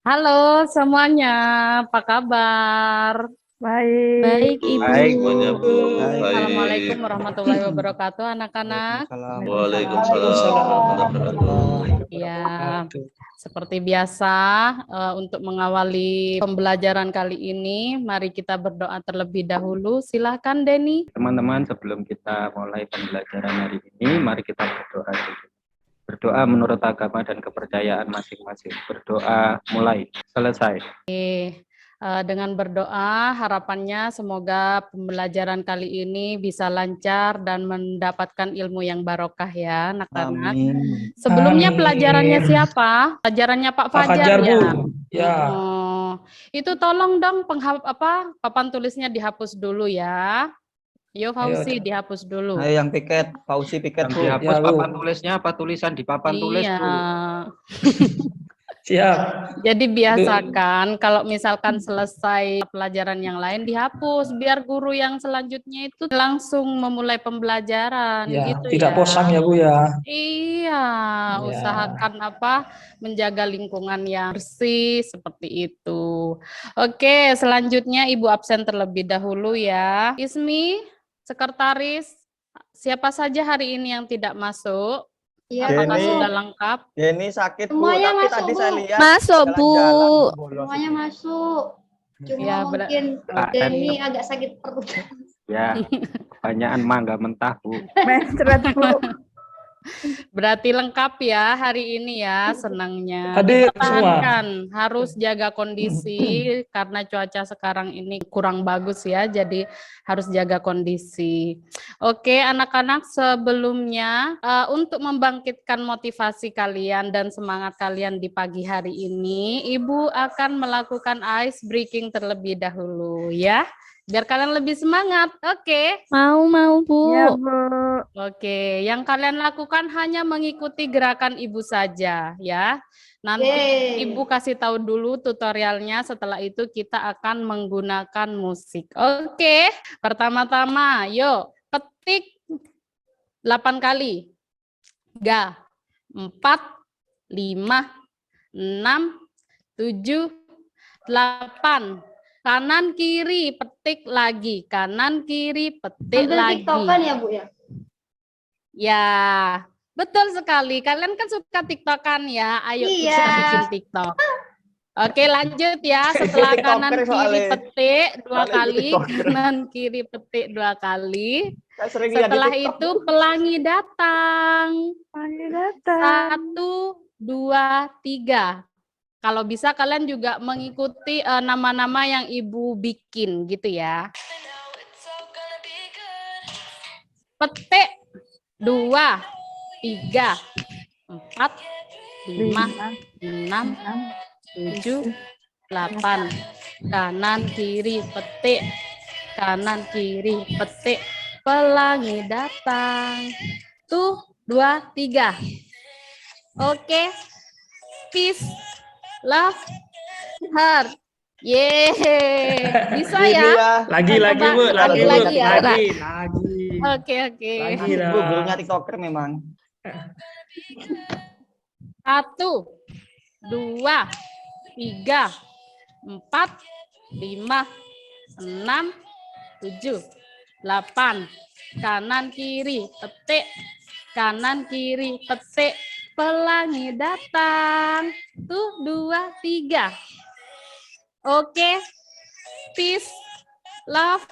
Halo semuanya, apa kabar? Baik. Baik, Ibu. Baik, semuanya Bu. Baik. Assalamualaikum Baik. warahmatullahi wabarakatuh, anak-anak. Waalaikumsalam warahmatullahi wabarakatuh. Ya, seperti biasa, untuk mengawali pembelajaran kali ini, mari kita berdoa terlebih dahulu. Silahkan, Denny. Teman-teman, sebelum kita mulai pembelajaran hari ini, mari kita berdoa dulu. Berdoa menurut agama dan kepercayaan masing-masing. Berdoa mulai, selesai. Dengan berdoa, harapannya semoga pembelajaran kali ini bisa lancar dan mendapatkan ilmu yang barokah ya, anak-anak. Sebelumnya pelajarannya siapa? Pelajarannya Pak Fajar ya. Bu. Ya. Itu tolong dong papan tulisnya dihapus dulu ya. Yo Fauzi, dihapus dulu. Ayo yang piket, Fauzi piket Yang Bu. dihapus Ya, Bu. papan tulisnya, apa tulisan di papan tulis, Iya. Bu? Siap. Jadi biasakan kalau misalkan selesai pelajaran yang lain dihapus biar guru yang selanjutnya itu langsung memulai pembelajaran Ya, gitu tidak ya. posang ya Bu ya. Iya, usahakan menjaga lingkungan yang bersih seperti itu. Oke, selanjutnya Ibu absen terlebih dahulu ya. Ismi, sekretaris, siapa saja hari ini yang tidak masuk? Iya, Apakah Denny. sudah lengkap? Denny sakit Bu, Semuanya tapi masuk, tadi Bu. saya lihat Masuk, Bu. jalan-jalan bolos. Semuanya masuk. Cuma Ya, mungkin Oke. Denny agak sakit perut. Ya, kebanyakan mangga mentah, Bu. Menstret Bu. Berarti lengkap ya hari ini ya, senangnya. Hadir Dipertahankan, harus jaga kondisi karena cuaca sekarang ini kurang bagus ya, jadi harus jaga kondisi. Oke, anak-anak, sebelumnya untuk membangkitkan motivasi kalian dan semangat kalian di pagi hari ini, Ibu akan melakukan ice breaking terlebih dahulu ya. Biar kalian lebih semangat, oke? Mau, Bu. Ya Bu. Oke, yang kalian lakukan hanya mengikuti gerakan Ibu saja ya. Nanti Yeay. Ibu kasih tahu dulu tutorialnya, setelah itu kita akan menggunakan musik. Oke, pertama-tama yuk petik 8 kali. Ga, 4, 5, 6, 7, 8. Kanan kiri petik lagi, kanan kiri petik Sambil lagi. TikTokan ya Bu ya? Ya, betul sekali. Kalian kan suka TikTokan ya. Ayo Iya. kita bikin TikTok. Oke, lanjut ya. Setelah kanan TikToker kiri soalnya. petik 2 Soalnya kali, TikToker. kanan kiri petik 2 kali. Saya sering lihat di Setelah TikTok, itu Bu. pelangi datang. Pagi datang. 1, 2, 3. Kalau bisa kalian juga mengikuti nama-nama yang Ibu bikin gitu ya. Petik 2, 3, 4, 5, 6, 7, 8. Kanan kiri petik, kanan kiri petik, pelangi datang. Tuh, 2, 3. Oke. Peace, love, heart. Yeay. Bisa Ini ya? Lagi Bu, Coba lagi Bu. lagi ya. Lagi. Oke. Lagi Bu, gurunya TikToker memang. 1, 2, 3, 4, 5, 6, 7, 8. Kanan kiri petik, kanan kiri petik, pelangi datang. Tuh, 2, 3. Oke. Peace, love,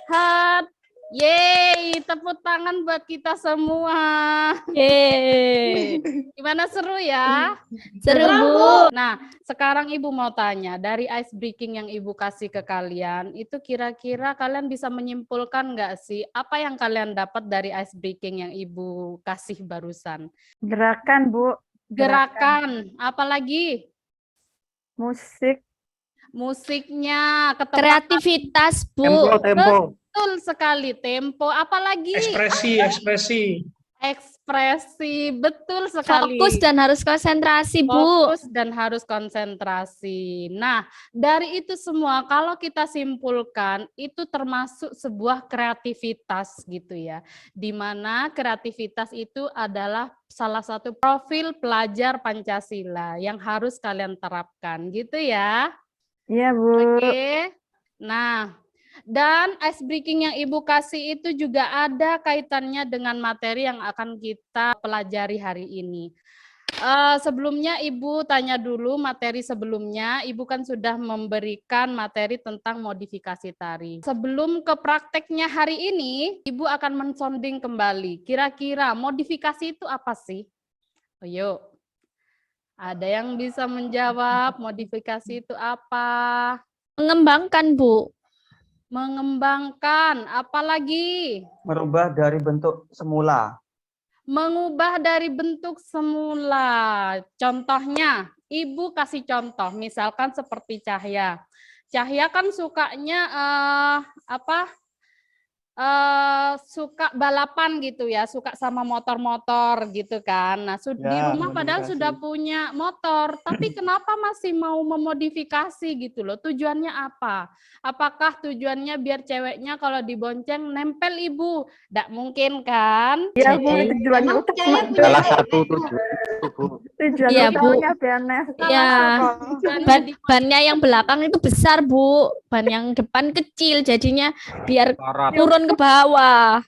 heart. Yeay, tepuk tangan buat kita semua. Yeay. Gimana, seru ya? Seru Bu. Nah, sekarang Ibu mau tanya, dari ice breaking yang Ibu kasih ke kalian, itu kira-kira kalian bisa menyimpulkan nggak sih apa yang kalian dapat dari ice breaking yang Ibu kasih barusan? Gerakan Bu. Gerakan, apalagi Musik. musiknya, ketepatan, Kreativitas Bu. Tempo. betul sekali, tempo, apalagi Ekspresi. ekspresi. Betul sekali. Fokus dan harus konsentrasi, Bu. Fokus dan harus konsentrasi. Nah, dari itu semua kalau kita simpulkan itu termasuk sebuah kreativitas gitu ya. Di mana kreativitas itu adalah salah satu profil pelajar Pancasila yang harus kalian terapkan gitu ya. Iya, Bu. Oke. Nah, dan ice breaking yang Ibu kasih itu juga ada kaitannya dengan materi yang akan kita pelajari hari ini. Sebelumnya Ibu tanya dulu materi sebelumnya, Ibu kan sudah memberikan materi tentang modifikasi tari. Sebelum ke prakteknya hari ini, Ibu akan mensonding kembali. Kira-kira modifikasi itu apa sih? Ayo. Ada yang bisa menjawab modifikasi itu apa? Mengembangkan, Bu. Mengembangkan, apalagi Merubah dari bentuk semula. mengubah dari bentuk semula. Contohnya, Ibu kasih contoh, misalkan seperti Cahya. Cahya kan sukanya suka balapan gitu ya, suka sama motor-motor gitu kan. Nah, di Ya, rumah padahal modifikasi. sudah punya motor, tapi kenapa masih mau memodifikasi gitu loh? Tujuannya apa? Apakah tujuannya biar ceweknya kalau dibonceng nempel Ibu? Nggak mungkin kan? Iya, Bu. Jadi, Tujuannya emang untuk Cahaya mode. Salah satu tujuan itu, Bu. Tujuan Iya, Bu. utamanya biar nempel. Iya. Tujuannya Bannya yang belakang itu besar, Bu. Ban yang depan kecil, jadinya biar Syarat. turun ke bawah.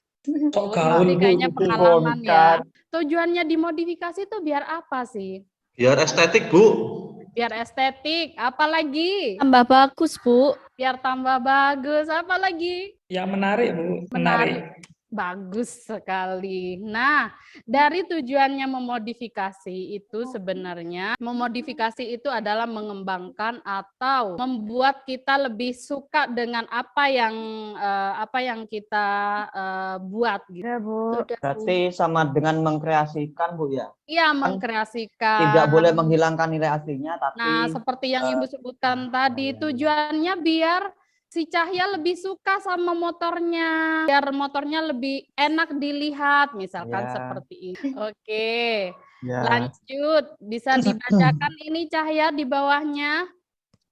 Oh, gaul, ini Bu, kayaknya Bu, pengalaman bukan. ya. Tujuannya dimodifikasi itu biar apa sih? Biar estetik, Bu. Biar estetik, apalagi? Tambah bagus, Bu. Biar tambah bagus, apalagi? Yang menarik, Bu. Menarik. Bagus sekali. Nah, dari tujuannya memodifikasi itu sebenarnya memodifikasi itu adalah mengembangkan atau membuat kita lebih suka dengan apa yang kita buat gitu. Iya, Bu. Sudah, Bu. Berarti sama dengan mengkreasikan, Bu ya. Iya, mengkreasikan. Tidak boleh menghilangkan nilai aslinya, tapi Nah, seperti yang Ibu sebutkan tadi, tujuannya biar si Cahya lebih suka sama motornya, biar motornya lebih enak dilihat, misalkan Ya. seperti ini. Oke, ya, lanjut. Bisa dibacakan ini Cahya di bawahnya?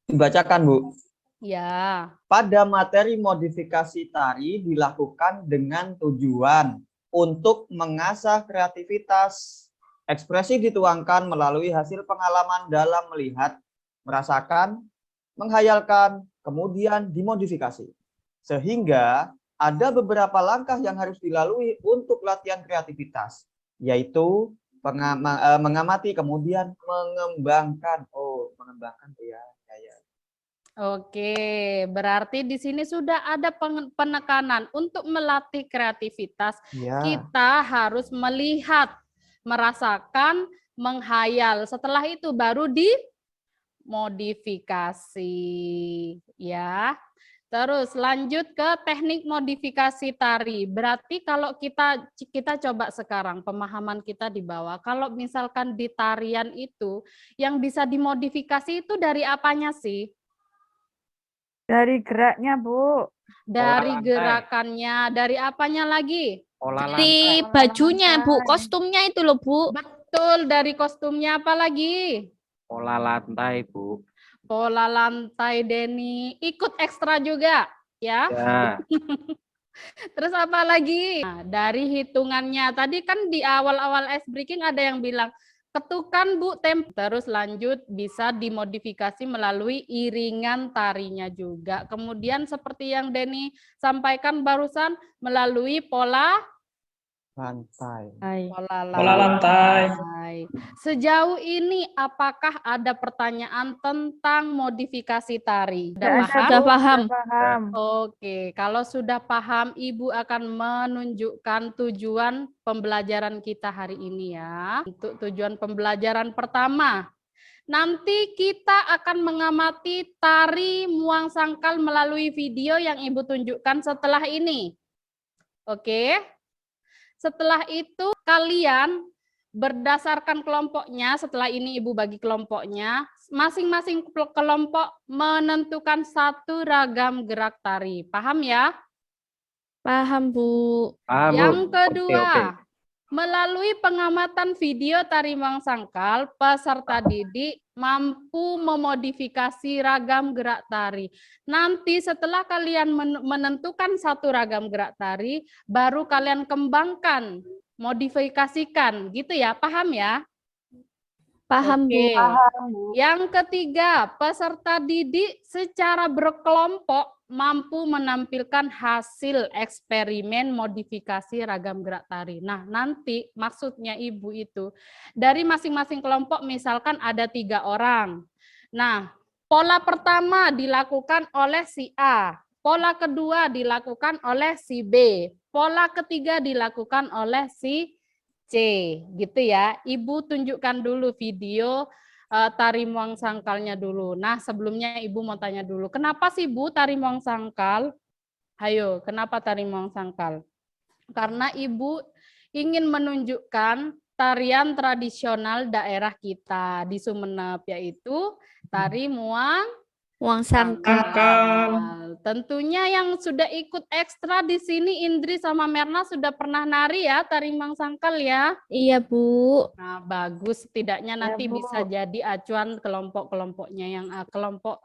dibacakan, Bu. Ya, Pada materi modifikasi tari dilakukan dengan tujuan untuk mengasah kreativitas. Ekspresi dituangkan melalui hasil pengalaman dalam melihat, merasakan, menghayalkan, kemudian dimodifikasi. Sehingga ada beberapa langkah yang harus dilalui untuk latihan kreativitas, yaitu mengamati, kemudian mengembangkan. Oh, mengembangkan ya. oke. Berarti di sini sudah ada penekanan untuk melatih kreativitas. Ya. Kita harus melihat, merasakan, menghayal. Setelah itu baru dimodifikasi, ya. Terus lanjut ke teknik modifikasi tari. Berarti kalau kita coba sekarang pemahaman kita di bawah. Kalau misalkan di tarian itu yang bisa dimodifikasi itu dari apanya sih? Dari geraknya, Bu. Dari lantai. gerakannya, dari apanya lagi? Pola Di lantai. bajunya, Bu. Kostumnya itu loh, Bu. Betul, dari kostumnya apa lagi? Pola lantai, Bu. Pola lantai, Denny. Ikut ekstra juga, ya. Ya. Terus apa lagi? Nah, dari hitungannya. Tadi kan di awal-awal ice breaking ada yang bilang, ketukan Bu tempo. Terus lanjut bisa dimodifikasi melalui iringan tarinya juga. Kemudian seperti yang Denny sampaikan barusan, melalui pola Lantai. Pola lantai. Sejauh ini apakah ada pertanyaan tentang modifikasi tari? Sudah Nggak ada, paham? Sudah Bu. paham. Sudah paham. Oke, kalau sudah paham, Ibu akan menunjukkan tujuan pembelajaran kita hari ini ya. Untuk tujuan pembelajaran pertama, nanti kita akan mengamati tari muang sangkal melalui video yang Ibu tunjukkan setelah ini. Oke. Setelah itu kalian berdasarkan kelompoknya, setelah ini Ibu bagi kelompoknya, masing-masing kelompok menentukan satu ragam gerak tari. Paham ya? Paham, Bu. Paham, Bu. Yang Oke, kedua, oke. Melalui pengamatan video tari Muang Sangkal, peserta didik mampu memodifikasi ragam gerak tari. Nanti setelah kalian menentukan satu ragam gerak tari, baru kalian kembangkan, modifikasikan, gitu ya, paham ya? Paham, Bu. Oke. Yang ketiga, peserta didik secara berkelompok mampu menampilkan hasil eksperimen modifikasi ragam gerak tari. Nah, nanti maksudnya Ibu itu dari masing-masing kelompok misalkan ada 3 orang. Nah, pola pertama dilakukan oleh si A, pola kedua dilakukan oleh si B, pola ketiga dilakukan oleh si C, gitu ya. Ibu tunjukkan dulu video tari Muang Sangkalnya dulu. Nah, sebelumnya Ibu mau tanya dulu, kenapa sih Bu tari Muang Sangkal? Ayo, kenapa tari Muang Sangkal? Karena Ibu ingin menunjukkan tarian tradisional daerah kita di Sumeneb, yaitu tari Muang Muang Sangkal. Tentunya yang sudah ikut ekstra di sini Indri sama Merna sudah pernah nari ya tari Muang Sangkal ya. Iya, Bu. Nah, bagus, setidaknya nanti Bu. bisa jadi acuan kelompok-kelompoknya yang kelompok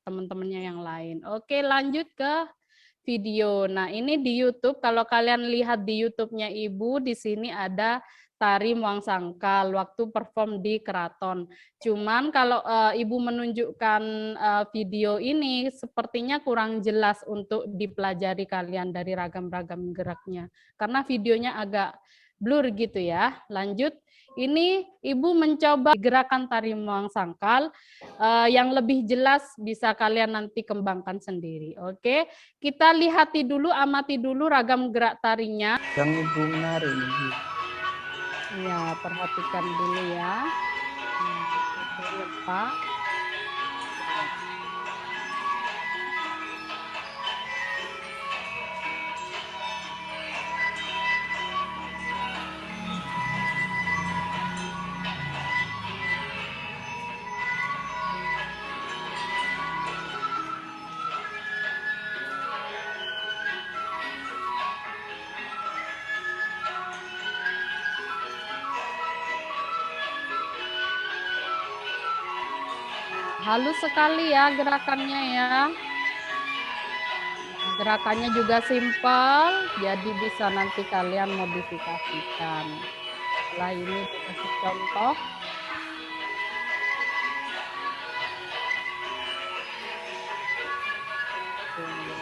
teman-temannya yang lain. Oke, lanjut ke video. Nah, ini di YouTube, kalau kalian lihat di YouTube-nya Ibu, di sini ada tari Muang Sangkal waktu perform di keraton. Cuman kalau Ibu menunjukkan video ini sepertinya kurang jelas untuk dipelajari kalian dari ragam-ragam geraknya. Karena videonya agak blur gitu ya. Lanjut, ini Ibu mencoba gerakan tari Muang Sangkal yang lebih jelas bisa kalian nanti kembangkan sendiri. Oke, kita lihati dulu, amati dulu ragam gerak tarinya. Yang Ibu menari. Ya, perhatikan dulu ya. Nah, Pak. Halus sekali ya gerakannya ya. Gerakannya juga simpel, jadi bisa nanti kalian modifikasikan. Setelah ini dikasih contoh.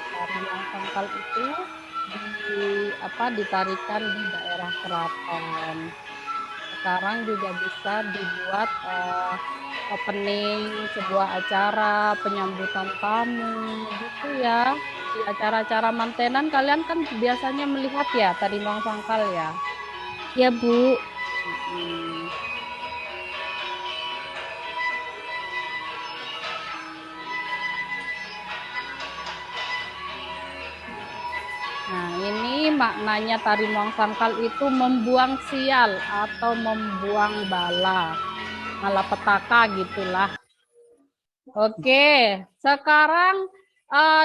Tari Muang Sangkal itu ditarikan di daerah keraton. Sekarang juga bisa dibuat opening sebuah acara, penyambutan tamu, gitu ya. Di acara-acara mantenan kalian kan biasanya melihat ya tari Muang Sangkal ya. Ya, Bu. Nah, ini maknanya tari Muang Sangkal itu membuang sial atau membuang bala, malapetaka gitulah. Oke, sekarang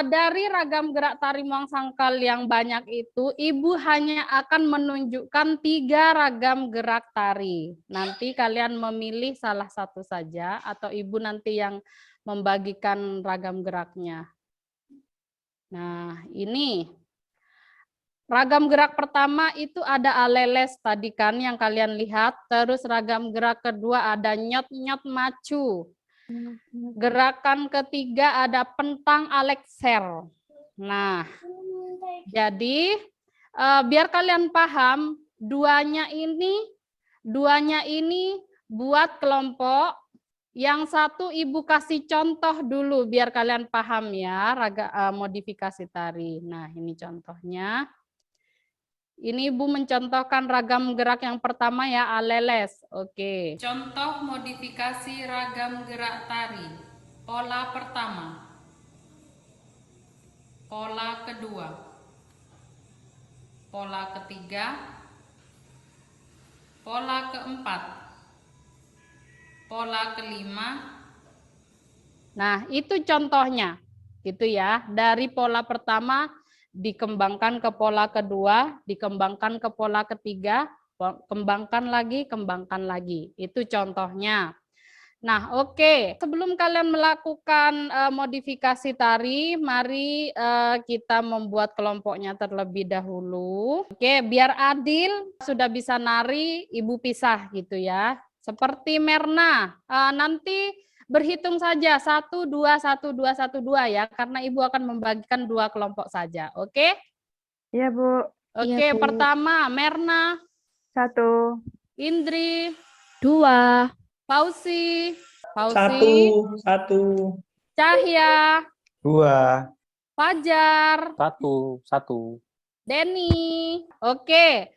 dari ragam gerak tari Muang Sangkal yang banyak itu, Ibu hanya akan menunjukkan 3 ragam gerak tari. Nanti kalian memilih salah satu saja atau Ibu nanti yang membagikan ragam geraknya. Nah, ini ragam gerak pertama itu ada aleles tadi kan yang kalian lihat. Terus ragam gerak kedua ada nyot-nyot macu. Gerakan ketiga ada pentang alekser. Nah, jadi biar kalian paham, duanya ini buat kelompok. Yang satu Ibu kasih contoh dulu biar kalian paham ya modifikasi tari. Nah, ini contohnya. Ini Ibu mencontohkan ragam gerak yang pertama ya, aleles. Oke. Contoh modifikasi ragam gerak tari. Pola pertama. Pola kedua. Pola ketiga. Pola keempat. Pola kelima. Nah, itu contohnya. Gitu ya. Dari pola pertama dikembangkan ke pola kedua, dikembangkan ke pola ketiga, kembangkan lagi. Itu contohnya. Nah, oke. Sebelum kalian melakukan modifikasi tari, mari kita membuat kelompoknya terlebih dahulu. Oke, biar adil, sudah bisa nari, Ibu pisah gitu ya. Seperti Merna, nanti berhitung saja 1, 2, 1, 2, 1, 2 ya, karena Ibu akan membagikan 2 kelompok saja. Oke? Iya, Bu. Oke, Iya, Bu. pertama Merna, 1. Indri, 2. Fauzi, Satu. Cahya, 2. Fajar, 1. Denny. Oke.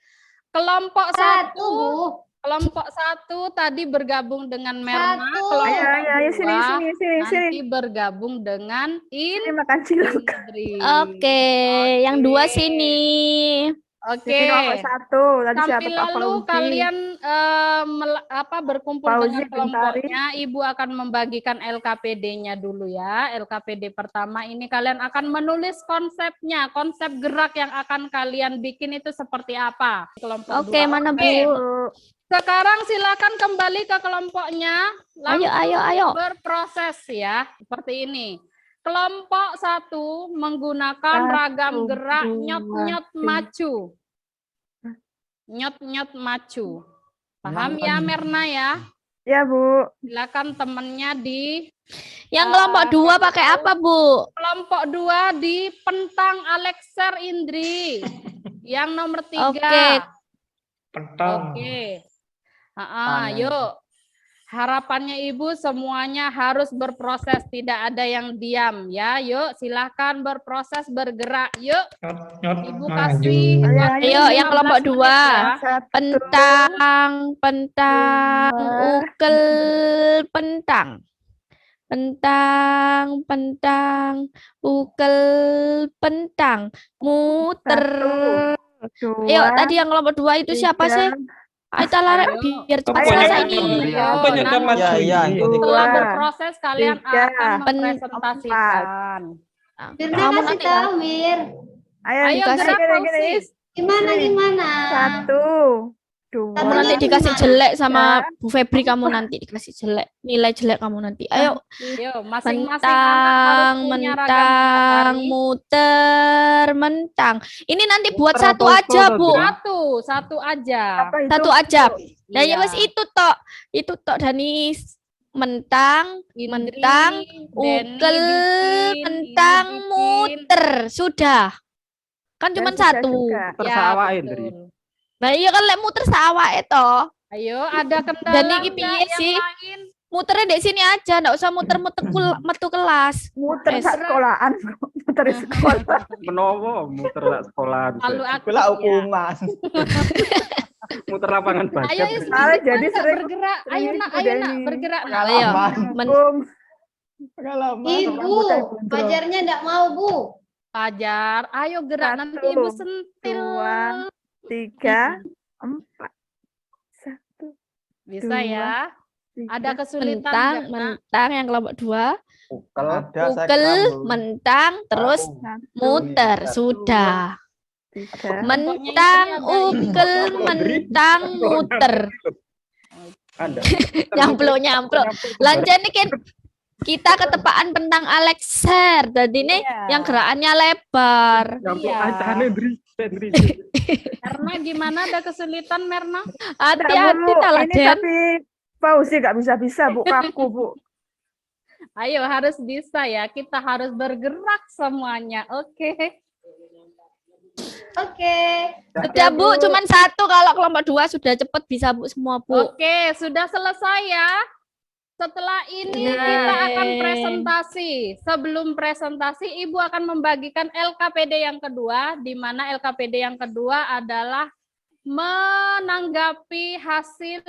Kelompok 1. Kelompok 1 tadi bergabung dengan Merna. Kelompok Ayo, sini, 2 sini. nanti bergabung dengan Ini makan cilok. Indri. Oke, yang 2 sini. Oke. Ini kelompok 1. Tadi siapa Sampai Pak lalu Fauzi? kalian berkumpul Fauzi, dengan Bintari. kelompoknya, Ibu akan membagikan LKPD-nya dulu ya. LKPD pertama ini kalian akan menulis konsepnya, konsep gerak yang akan kalian bikin itu seperti apa. Kelompok Oke, 2. mana Oke. Bu? Sekarang silakan kembali ke kelompoknya. Ayo. Berproses ya, seperti ini. Kelompok 1 menggunakan 1, ragam gerak 2, nyot-nyot 3. macu. Nyot-nyot macu. Paham ya Merna ya? Ya, Bu. Silakan temennya di Yang kelompok 2 pakai apa, Bu? kelompok 2 di pentang Alexer Indri. Yang nomor 3. Oke. Pentang. Oke. Tangan. Yuk. Harapannya Ibu semuanya harus berproses, tidak ada yang diam ya. Yuk, silahkan berproses, bergerak. Yuk, Nyot Ibu maju. kasih. Ayo, yang kelompok 2. Ya. 1. Pentang, Dua. ukel, pentang. Pentang, ukel, pentang, muter. 2. Ayo, tadi yang kelompok 2 itu siapa sih? Ayo, talarek Ayo. biar cepat Pokoknya selesai kan ini. Ayo, Pokoknya kan nanti maju. Ya, ikuti. setelah 2. berproses kalian 3. akan mempresentasikan. Kamu nanti Ayo, Ayo dikasih. gerak Fauzi. Gimana? 1, 2. kamu nanti dikasih jelek sama Bu Febri, kamu nanti dikasih jelek, nilai jelek kamu nanti. Ayo, Yuk, masing-masing anak harus punya ragam gerak mentang, tari. muter, mentang. Ini nanti buat satu aja, Bu. Satu aja. Apa itu? Satu aja. Nah, ya Iya. wes itu tok. Itu tok Danis. Mentang, Indri, mentang, Denny ukel, bikin, mentang, Indri bikin. muter. Sudah. Kan cuma sudah satu. juga. Muter Ya, sawah, betul. Indri. Nah, iya kan lek muter sawah itu. Ayo, ada kendala Dan iki nggak piye yang sih? lain? Muternya di sini aja, ndak usah muter-muter metu kelas. Muter Wes. sak sekolahan. Muter di sekolah. Menowo muter sekolah, Lalu aku Itulah ya. hukuman. muter lapangan Ayo, basket. Malah jadi Nak, sering bergerak. Ayo nak, Udah ayo nak, ini. bergerak nak. Ayo. Pengalaman. Pengalaman. Ibu, Fajarnya enggak mau, Bu. Fajar, ayo gerak nanti Satu, Ibu sentil. 2, 3, 4. 1, Bisa 2, ya? 3. Ada kesulitan Mentang, nggak, Nak? mentang yang kelompok 2. Ukel, Ada saya Ukel, kerambul. mentang, terus muter. Sudah. 3. Mentang, ukel, mentang, muter. Ada. Nyampluk. Lanjut nih kan. Kita ketepaan pentang Alexer. Jadi nih Iya. yang gerakannya lebar. Nyampuk Iya. aja Indri. Karena gimana ada kesulitan Merna? Hati-hati talah Ini Den. tapi Fauzi nggak bisa-bisa, Bu. Kaku, Bu. Ayo harus bisa ya. Kita harus bergerak semuanya. Oke. Oke. Sudah Bu, cuman satu, kalau kelompok 2 sudah cepet bisa Bu semua Bu. Oke, sudah selesai ya. Setelah ini Yeay. kita akan presentasi. Sebelum presentasi, Ibu akan membagikan LKPD yang kedua, di mana LKPD yang kedua adalah menanggapi hasil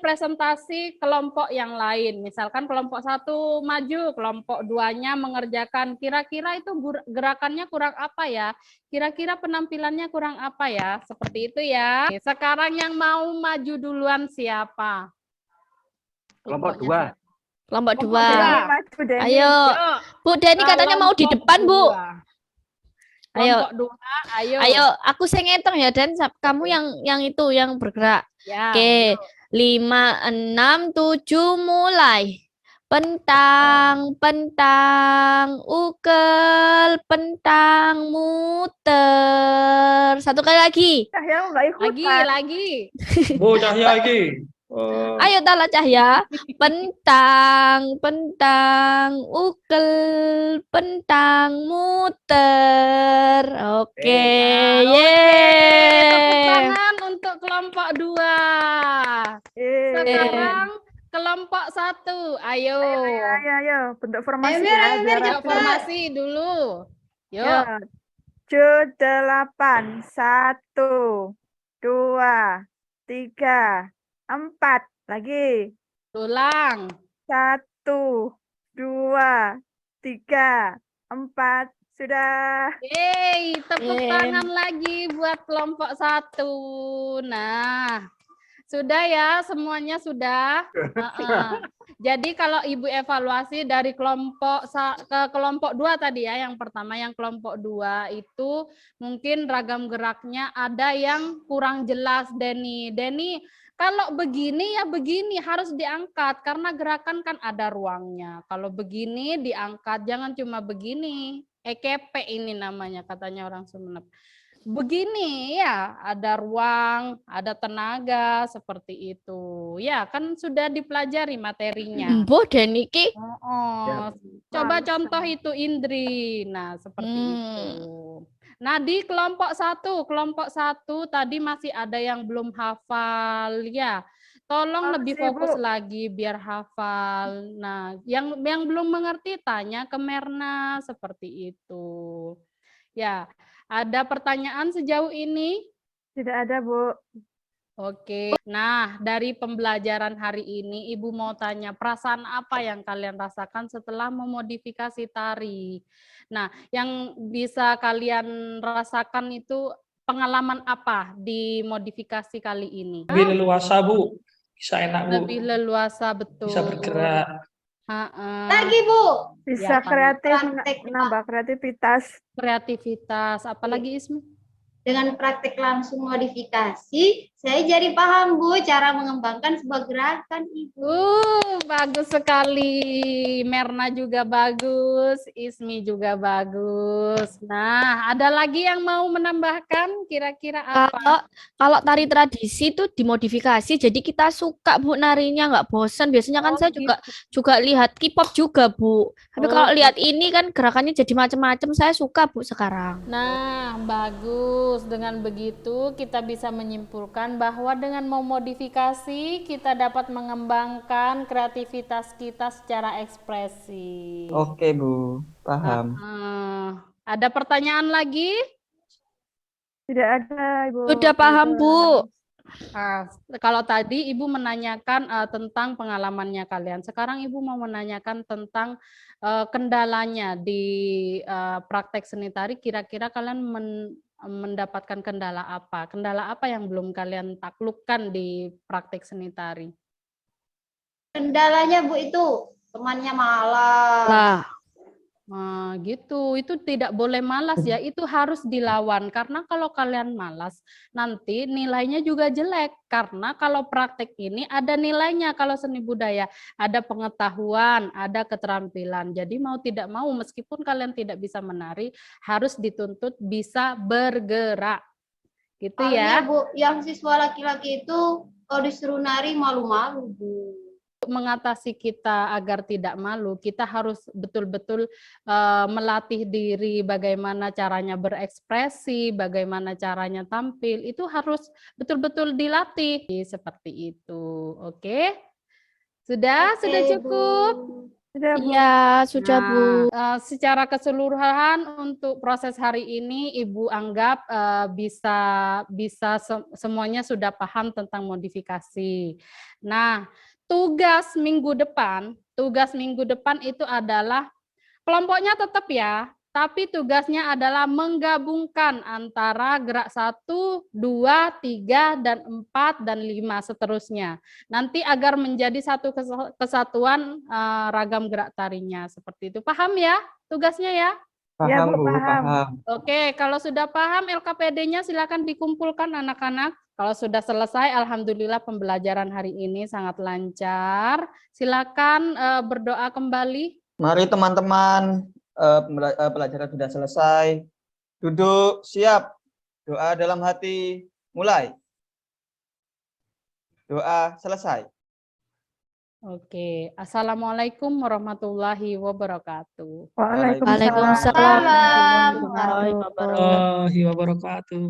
presentasi kelompok yang lain. Misalkan kelompok 1 maju, kelompok 2-nya mengerjakan kira-kira itu gerakannya kurang apa ya? Kira-kira penampilannya kurang apa ya? Seperti itu ya. Oke, sekarang yang mau maju duluan siapa? Kelompok 2. Kelompok 2. dua. Maju, Denny. Ayo. Bu Deni katanya mau di depan Bu. Kelompok 2, ayo. Ayo, aku sing ngitung ya, Dan. Kamu yang itu yang bergerak. Ya. Oke, 5, 6, 7, mulai. Pentang, pentang, ukel, pentang, muter. Satu kali lagi. Cahya nggak ikutan. Lagi. Bu, Cahya lagi. Ayo Tala Cahya. Pentang, pentang, ukel, pentang, muter. Oke, Tepuk yeay. tangan untuk kelompok 2. Sekarang kelompok 1. Ayo. Ayo, bentuk formasi Ayo, ya. biar biar Yuk, aku- formasi dulu. Yuk. Ya. 8, 1, 2, 3, 4. Lagi. Ulang. 1, 2, 3, 4. Sudah. Yeay, tepuk Yeay. tangan lagi buat kelompok 1. Nah, sudah ya, semuanya sudah. Jadi kalau Ibu evaluasi dari ke kelompok 2 tadi ya, yang pertama yang kelompok 2 itu mungkin ragam geraknya ada yang kurang jelas, Denny. Denny, kalau begini ya begini harus diangkat karena gerakan kan ada ruangnya. Kalau begini diangkat, jangan cuma begini. EKP ini namanya katanya orang Sumeneb. Begini ya, ada ruang, ada tenaga seperti itu. Ya, kan sudah dipelajari materinya. Mbok Den iki. Coba contoh itu Indri. Nah, seperti itu. Nah, di kelompok 1 tadi masih ada yang belum hafal ya. Tolong lebih fokus lagi biar hafal. Nah, yang belum mengerti tanya ke Merna seperti itu. Ya, ada pertanyaan sejauh ini? Tidak ada, Bu. Oke. Nah, dari pembelajaran hari ini Ibu mau tanya perasaan apa yang kalian rasakan setelah memodifikasi tari. Nah, yang bisa kalian rasakan itu pengalaman apa di modifikasi kali ini? Lebih leluasa, Bu. Bisa enak, Bu. Lebih leluasa, betul. Bisa bergerak. Lagi, Bu. Bisa Ya, kreatif, praktek, menambah kreativitas. Kreativitas. Apalagi Ismi? Dengan praktek langsung modifikasi, saya jadi paham, Bu, cara mengembangkan sebuah gerakan, Ibu. Bagus sekali. Merna juga bagus, Ismi juga bagus. Nah, ada lagi yang mau menambahkan kira-kira apa? Kalau tari tradisi itu dimodifikasi, jadi kita suka Bu narinya, nggak bosan. Biasanya kan saya juga lihat K-pop juga Bu. Tapi kalau lihat ini kan gerakannya jadi macam-macam, saya suka Bu sekarang. Nah, bagus. Dengan begitu kita bisa menyimpulkan bahwa dengan memodifikasi kita dapat mengembangkan kreativitas kita secara ekspresi. Oke, Bu. Paham. Ada pertanyaan lagi? Tidak ada, Ibu. Sudah paham Bu. Kalau tadi Ibu menanyakan tentang pengalamannya kalian. Sekarang Ibu mau menanyakan tentang kendalanya di praktek seni tari. Kira-kira kalian mendapatkan kendala apa? Kendala apa yang belum kalian taklukkan di praktek seni tari? Kendalanya, Bu, itu temannya malas. Nah, gitu. Itu tidak boleh malas ya. Itu harus dilawan. Karena kalau kalian malas, nanti nilainya juga jelek. Karena kalau praktek ini ada nilainya. Kalau seni budaya, ada pengetahuan, ada keterampilan. Jadi mau tidak mau, meskipun kalian tidak bisa menari, harus dituntut bisa bergerak. Gitu ya. Bu, yang siswa laki-laki itu kalau disuruh nari malu-malu, Bu. Mengatasi kita agar tidak malu, kita harus betul-betul melatih diri bagaimana caranya berekspresi, bagaimana caranya tampil, itu harus betul-betul dilatih seperti itu. Oke? Sudah cukup? Iya, sudah Bu. Secara keseluruhan untuk proses hari ini Ibu anggap bisa semuanya sudah paham tentang modifikasi. Nah, tugas minggu depan itu adalah kelompoknya tetap ya, tapi tugasnya adalah menggabungkan antara gerak 1, 2, 3, dan 4, dan 5 seterusnya. Nanti agar menjadi satu kesatuan ragam gerak tarinya. Seperti itu. Paham ya tugasnya ya? Ya, Paham, Bu, Bu, paham. paham. Oke, kalau sudah paham LKPD-nya silakan dikumpulkan anak-anak. Kalau sudah selesai, alhamdulillah pembelajaran hari ini sangat lancar. Silakan berdoa kembali. Mari teman-teman, pelajaran sudah selesai. Duduk, siap. Doa dalam hati, mulai. Doa selesai. Oke, Assalamualaikum warahmatullahi wabarakatuh. Waalaikumsalam. Waalaikumsalam Salam. warahmatullahi wabarakatuh. Warahmatullahi wabarakatuh.